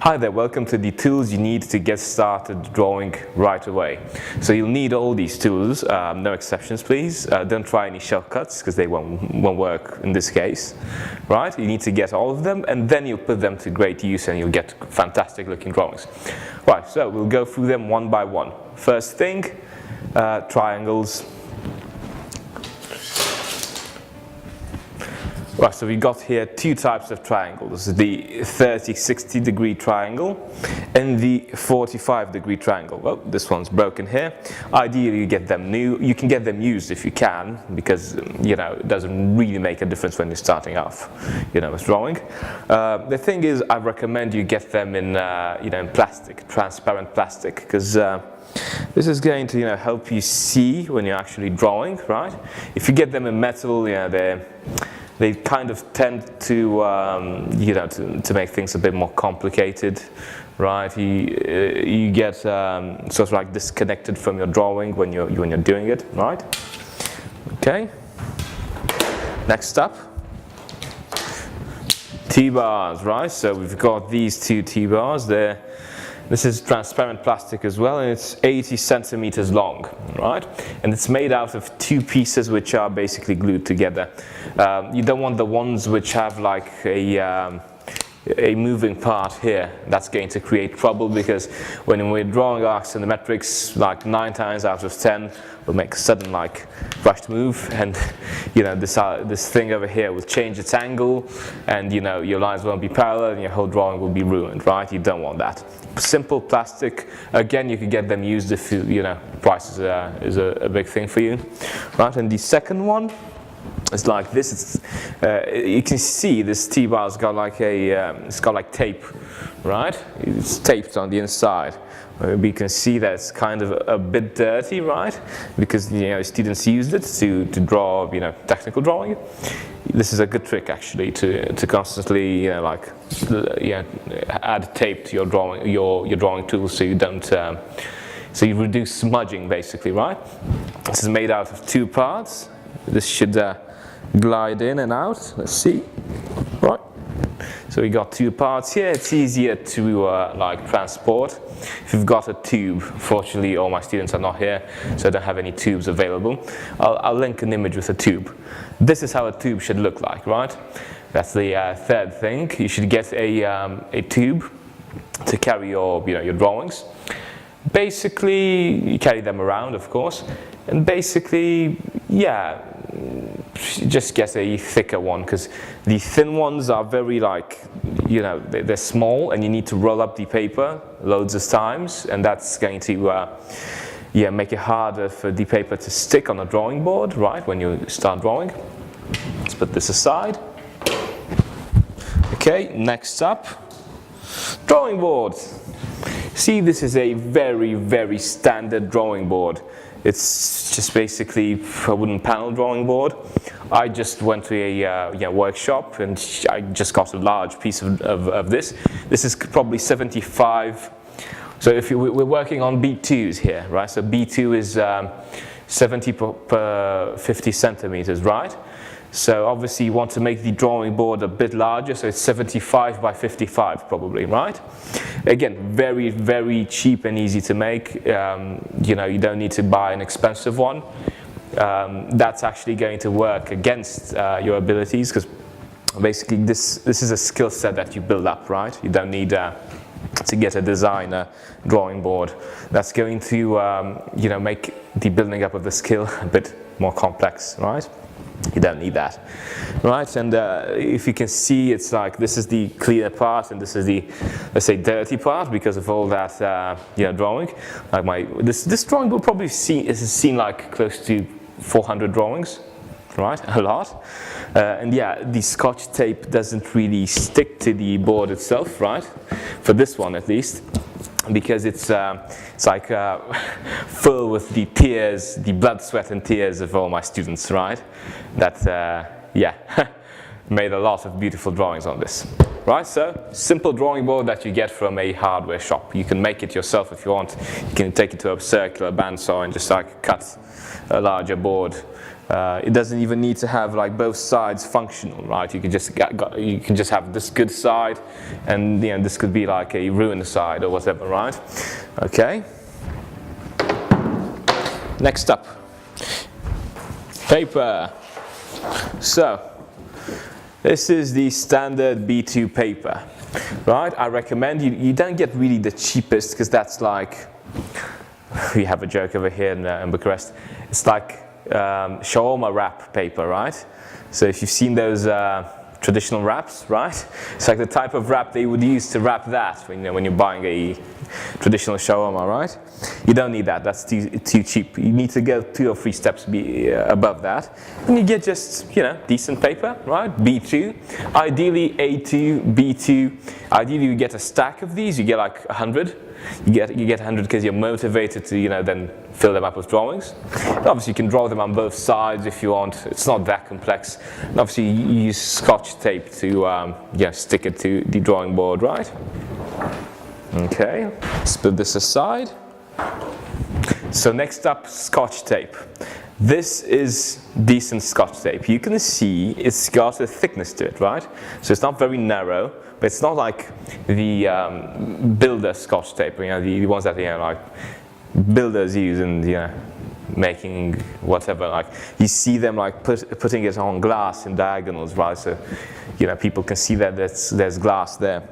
Hi there, welcome to the tools you need to get started drawing right away. So you'll need all these tools, no exceptions please. Don't try any shortcuts because they won't work in this case. Right? You need to get all of them and then you'll put them to great use and you'll get fantastic looking drawings. Right, so we'll go through them one by one. First thing, triangles. Right, so we got here two types of triangles, the 30-60 degree triangle and the 45-degree triangle. Well, this one's broken here. Ideally you get them new. You can get them used if you can, because it doesn't really make a difference when you're starting off with drawing. The thing is, I recommend you get them in in plastic, transparent plastic, because this is going to help you see when you're actually drawing, right? If you get them in metal, they kind of tend to, to make things a bit more complicated, right? You get sort of like disconnected from your drawing when you're doing it, right? Okay. Next up, T-bars, right? So we've got these two T-bars there. This is transparent plastic as well, and it's 80 centimeters long, right? And it's made out of two pieces which are basically glued together. You don't want the ones which have like a moving part here. That's going to create trouble, because when we're drawing arcs and the metrics, like 9 times out of 10 will make a sudden rushed move, and this thing over here will change its angle, and your lines won't be parallel and your whole drawing will be ruined, right? You don't want that. Simple plastic, again, you can get them used if price is a big thing for you, right? And the second one, it's like this. You can see this T-bar's got like it's got like tape, right? It's taped on the inside. You can see that it's kind of a bit dirty, right? Because students used it to draw technical drawing. This is a good trick actually to constantly add tape to your drawing tools, so you don't so you reduce smudging basically, right? This is made out of two parts. This should glide in and out. Let's see. Right. So we got two parts here. It's easier to transport if you've got a tube. Fortunately, all my students are not here, so I don't have any tubes available. I'll link an image with a tube. This is how a tube should look like, right? That's the third thing. You should get a tube to carry your drawings. Basically, you carry them around, of course, and basically, just get a thicker one, because the thin ones are very they're small, and you need to roll up the paper loads of times, and that's going to make it harder for the paper to stick on a drawing board, right, when you start drawing. Let's put this aside. Okay, next up, drawing board. See, this is a very, very standard drawing board. It's just basically a wooden panel drawing board. I just went to a workshop and I just got a large piece of this. This is probably 75. So if we're working on B2s here, right? So B2 is 70 per 50 centimeters, right? So obviously you want to make the drawing board a bit larger, so it's 75 by 55 probably, right? Again, very, very cheap and easy to make. You don't need to buy an expensive one. That's actually going to work against your abilities, because basically this is a skill set that you build up, right? You don't need to get a designer drawing board. That's going to make the building up of the skill a bit more complex, right? You don't need that, right? And if you can see, it's like this is the cleaner part and this is the, let's say, dirty part because of all that drawing. Like this drawing will probably is seen like close to 400 drawings, right? A lot. And the Scotch tape doesn't really stick to the board itself, right? For this one at least, because it's like full with the tears, the blood, sweat and tears of all my students, right? That made a lot of beautiful drawings on this, right? So simple drawing board that you get from a hardware shop. You can make it yourself if you want. You can take it to a circular bandsaw and just cut a larger board It doesn't even need to have like both sides functional, right? You can just have this good side, and this could be like a ruined side or whatever, right? Okay. Next up, paper. So this is the standard B2 paper, right? I recommend you don't get really the cheapest, because that's like, we have a joke over here in Bucharest. It's like shawarma wrap paper, right? So if you've seen those traditional wraps, right? It's like the type of wrap they would use to wrap that when you're buying a traditional shawarma, right? You don't need that. That's too cheap. You need to go 2 or 3 steps above that, and you get just decent paper, right? B2, ideally A2, B2. Ideally, you get a stack of these. You get like 100. You get 100 because you're motivated to then fill them up with drawings. And obviously, you can draw them on both sides if you want. It's not that complex. And obviously, you use Scotch tape to stick it to the drawing board, right? Okay, let's put this aside. So next up, Scotch tape. This is decent Scotch tape. You can see it's got a thickness to it, right? So it's not very narrow, but it's not like the builder Scotch tape, the ones that like builders use and making whatever. Like you see them like putting it on glass in diagonals, right? So people can see that there's glass there.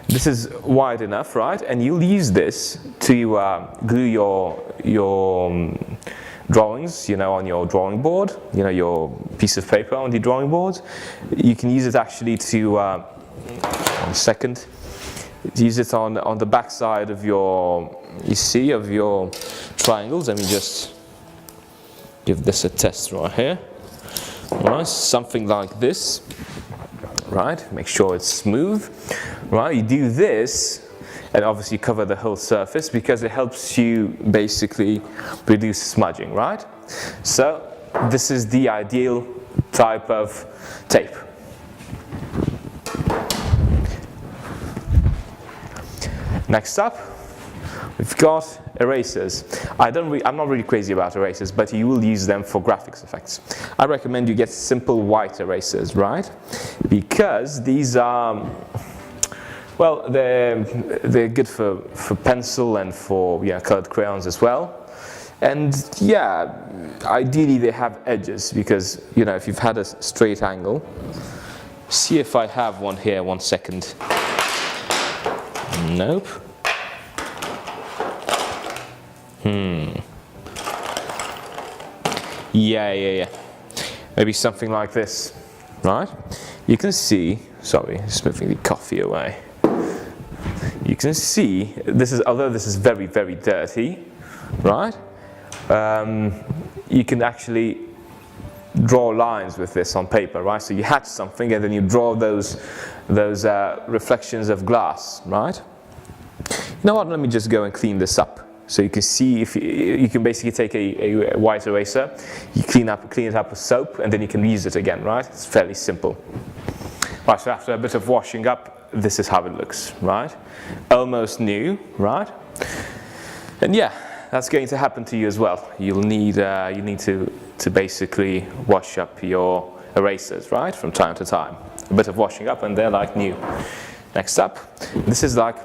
This is wide enough, right? And you'll use this to glue your drawings, on your drawing board, your piece of paper on the drawing board. You can use it actually to, 1 second, use it on the back side of your triangles. Let me just give this a test right here. Right, something like this. Right, make sure it's smooth. Right, you do this, and obviously cover the whole surface because it helps you basically reduce smudging, right? So this is the ideal type of tape. Next up, we've got erasers. I'm not really crazy about erasers, but you will use them for graphics effects. I recommend you get simple white erasers, right? Because these are, well, they're good for pencil and for colored crayons as well. And ideally they have edges, because if you've had a straight angle, see if I have one here. 1 second. Nope. Yeah. Maybe something like this, right? You can see, sorry, just moving the coffee away. You can see, although this is very, very dirty, right? You can actually draw lines with this on paper, right? So you hatch something and then you draw those reflections of glass, right? You know what, let me just go and clean this up. So you can see, if you can basically take a white eraser, you clean it up with soap, and then you can use it again, right? It's fairly simple. Right, so after a bit of washing up, this is how it looks, right? Almost new, right? And that's going to happen to you as well. You need to basically wash up your erasers, right? From time to time. A bit of washing up and they're like new. Next up, this is like,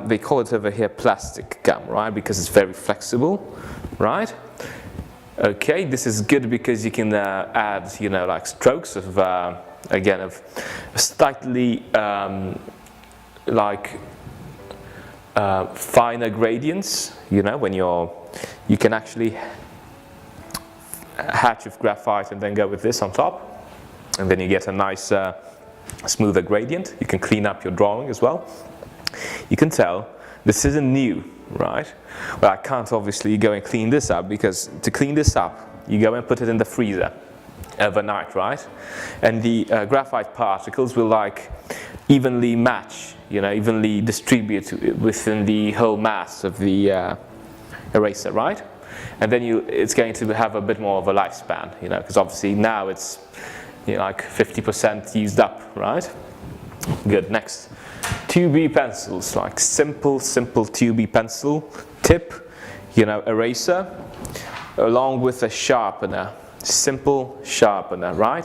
they call it over here plastic gum, right? Because it's very flexible, right? Okay, this is good because you can add, like strokes of, again, of slightly finer gradients, when you can actually hatch with graphite and then go with this on top, and then you get a nice smoother gradient. You can clean up your drawing as well. You can tell this isn't new, right? Well, I can't obviously go and clean this up, because to clean this up, you go and put it in the freezer overnight, right? And the graphite particles will evenly match, evenly distribute within the whole mass of the eraser, right? And then it's going to have a bit more of a lifespan, because obviously now it's like 50% used up, right? Good. Next, 2B pencils, like simple 2B pencil tip, eraser, along with a sharpener. Simple sharpener, right?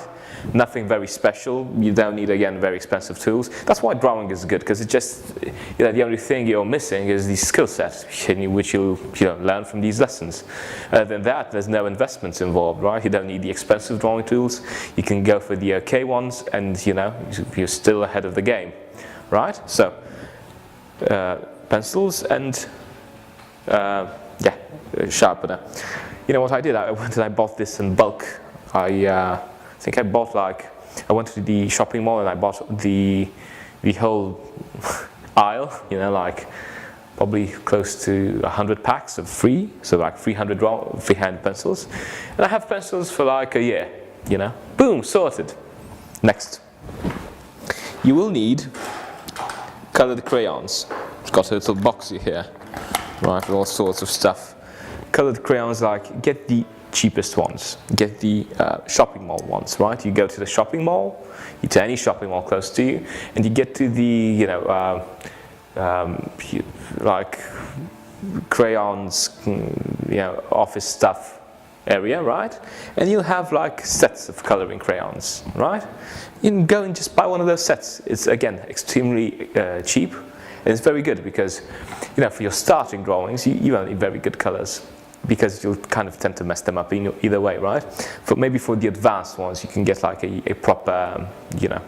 Nothing very special. You don't need, again, very expensive tools. That's why drawing is good, because it just, the only thing you're missing is the skill set, which you'll learn from these lessons. Other than that, there's no investments involved, right? You don't need the expensive drawing tools. You can go for the okay ones, and you're still ahead of the game, right? So, pencils and sharpener. You know what I did? I went and I bought this in bulk. I think I bought I went to the shopping mall and I bought the whole aisle, probably close to 100 packs of free, so 300 freehand pencils. And I have pencils for a year, Boom, sorted. Next. You will need colored crayons. It's got a little boxy here, right, with all sorts of stuff. Colored crayons, get the cheapest ones, get the shopping mall ones, right? You go to the shopping mall, to any shopping mall close to you, and you get to the, crayons, office stuff area, right? And you'll have sets of coloring crayons, right? You can go and just buy one of those sets. It's, again, extremely cheap, and it's very good because, for your starting drawings, you won't need very good colors, because you'll kind of tend to mess them up either way, right? Maybe for the advanced ones, you can get a proper,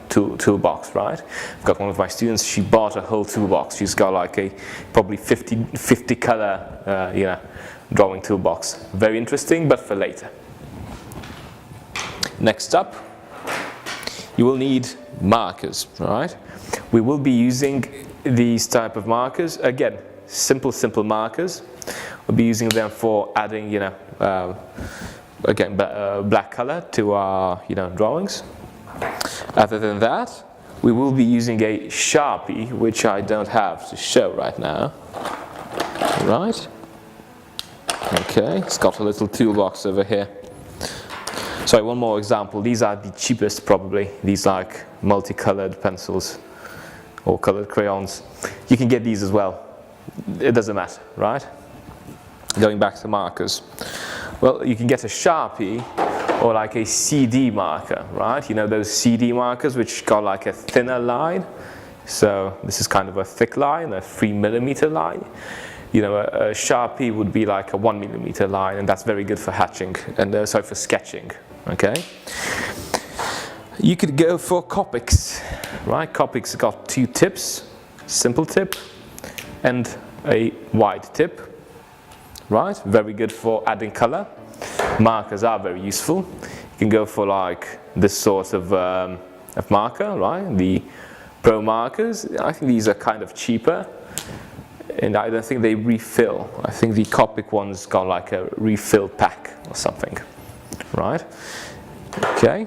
toolbox, right? I've got one of my students, she bought a whole toolbox. She's got a probably 50 color, drawing toolbox. Very interesting, but for later. Next up, you will need markers, right? We will be using these type of markers. Again, simple markers. We'll be using them for adding, again, black color to our, drawings. Other than that, we will be using a Sharpie, which I don't have to show right now. Right? Okay, it's got a little toolbox over here. Sorry, one more example. These are the cheapest, probably. These multicolored pencils or colored crayons. You can get these as well. It doesn't matter, right? Going back to markers. Well, you can get a Sharpie or a CD marker, right? Those CD markers which got a thinner line. So this is kind of a thick line, a 3mm line. A Sharpie would be a 1mm line, and that's very good for hatching and for sketching, okay? You could go for Copics, right? Copics got two tips, simple tip and a wide tip. Right, very good for adding color. Markers are very useful. You can go for this sort of marker, right? The Pro markers. I think these are kind of cheaper, and I don't think they refill. I think the Copic ones got a refill pack or something, right? Okay.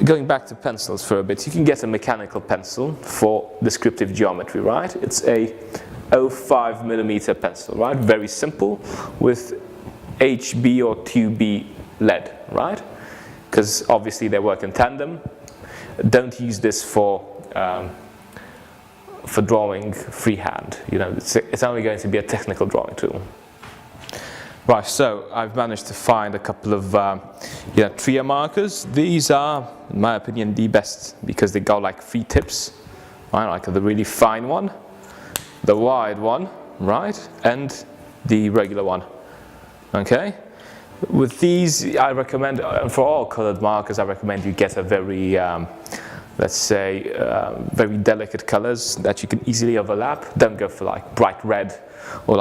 Going back to pencils for a bit, you can get a mechanical pencil for descriptive geometry, right? It's a 0.5mm pencil, right? Very simple, with HB or 2B lead, right? Because obviously they work in tandem. Don't use this for drawing freehand. It's only going to be a technical drawing tool. Right, so I've managed to find a couple of Tria markers. These are, in my opinion, the best because they got 3 tips, right? The really fine one, the wide one, right, and the regular one, okay? With these, I recommend, for all colored markers, I recommend you get a very, let's say, very delicate colors that you can easily overlap. Don't go for bright red or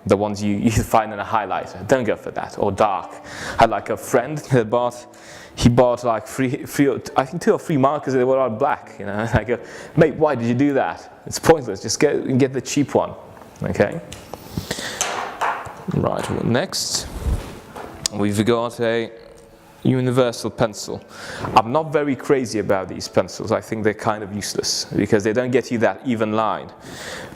the ones you find in a highlighter. Don't go for that, or dark. I had a friend that bought 3, I think 2 or 3 markers that were all black. And I go, mate, why did you do that? It's pointless. Just go and get the cheap one. Okay. Right. Well, next, we've got a universal pencil. I'm not very crazy about these pencils. I think they're kind of useless because they don't get you that even line.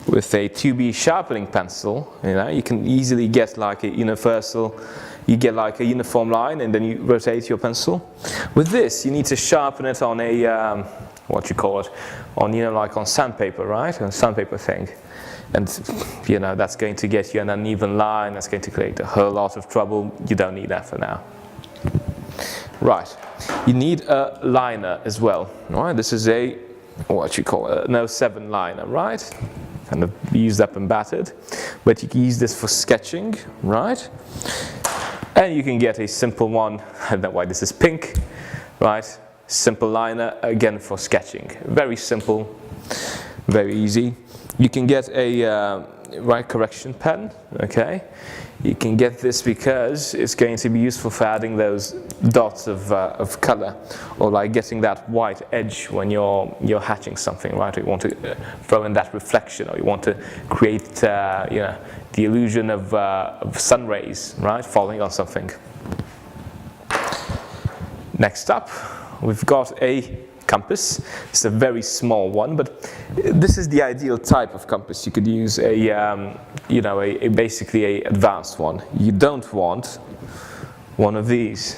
With a 2B sharpening pencil, you can easily get a universal. You get a uniform line, and then you rotate your pencil. With this, you need to sharpen it on a on sandpaper, right? On sandpaper thing, and that's going to get you an uneven line. That's going to create a whole lot of trouble. You don't need that for now. Right, you need a liner as well. Right, this is a, what you call a 07 liner, right? Kind of used up and battered, but you can use this for sketching, right? And you can get a simple one, I don't know why this is pink, right? Simple liner, again for sketching. Very simple, very easy. You can get a right correction pen, okay? You can get this because it's going to be useful for adding those dots of color, or like getting that white edge when you're hatching something, right? Or you want to throw in that reflection, or you want to create you know, the illusion of sun rays, right, falling on something. Next up, we've got a compass. It's a very small one, but this is the ideal type of compass. You could use a, you know, basically a advanced one. You don't want one of these,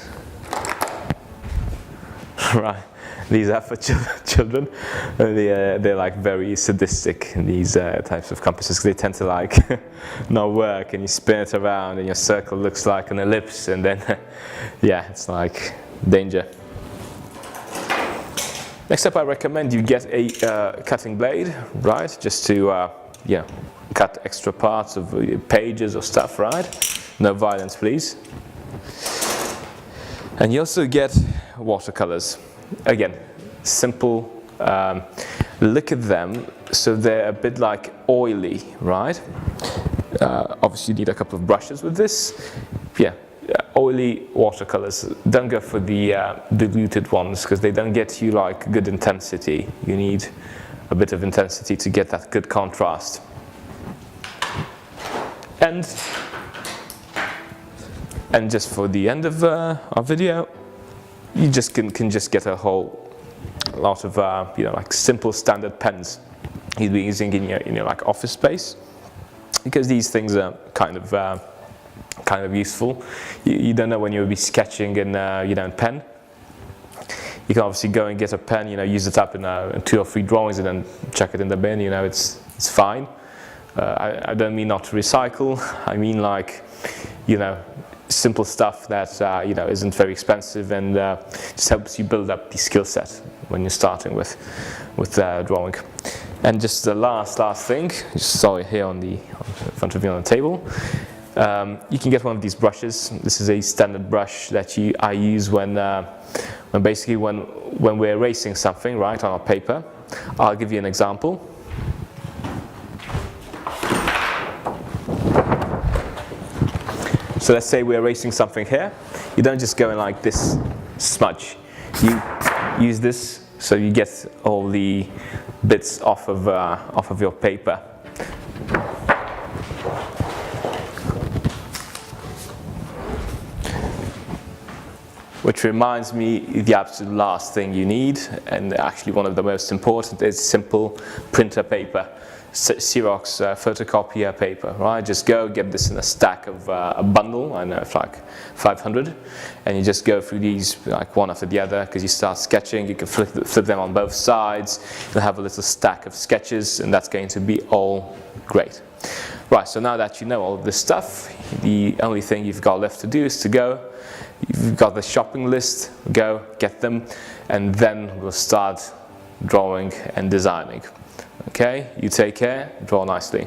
right? These are for children. They're like very sadistic, these types of compasses, because they tend to like not work, and you spin it around, and your circle looks like an ellipse, and then yeah, it's like danger. Next up, I recommend you get a cutting blade, right? Just to, yeah, cut extra parts of pages or stuff, right? No violence, please. And you also get watercolors. Again, simple. Look at them, so they're a bit like oily, right? Obviously, you need a couple of brushes with this. Yeah. Oily watercolors, don't go for the diluted ones, because they don't get you like good intensity. You need a bit of intensity to get that good contrast. And just for the end of our video, you just can just get a whole lot of you know, like simple standard pens you'd be using in your like office space, because these things are kind of useful. You don't know when you'll be sketching in you know, in pen. You can obviously go and get a pen, you know, use it up in 2 or 3 drawings, and then chuck it in the bin. You know, it's fine. I don't mean not to recycle. I mean like, you know, simple stuff that you know, isn't very expensive, and just helps you build up the skill set when you're starting with drawing. And just the last thing, just saw it here in front of you on the table. You can get one of these brushes. This is a standard brush that I use when basically when we're erasing something, right, on our paper. I'll give you an example. So let's say we're erasing something here. You don't just go in like this smudge. You use this so you get all the bits off of your paper. Which reminds me, the absolute last thing you need, and actually one of the most important, is simple printer paper. Xerox photocopier paper, right? Just go get this in a stack of a bundle. I know it's like 500, and you just go through these like one after the other, because you start sketching. You can flip them on both sides. You'll have a little stack of sketches, and that's going to be all great. Right, so now that you know all of this stuff, the only thing you've got left to do is to go. You've got the shopping list, go get them, and then we'll start drawing and designing. Okay, you take care, draw nicely.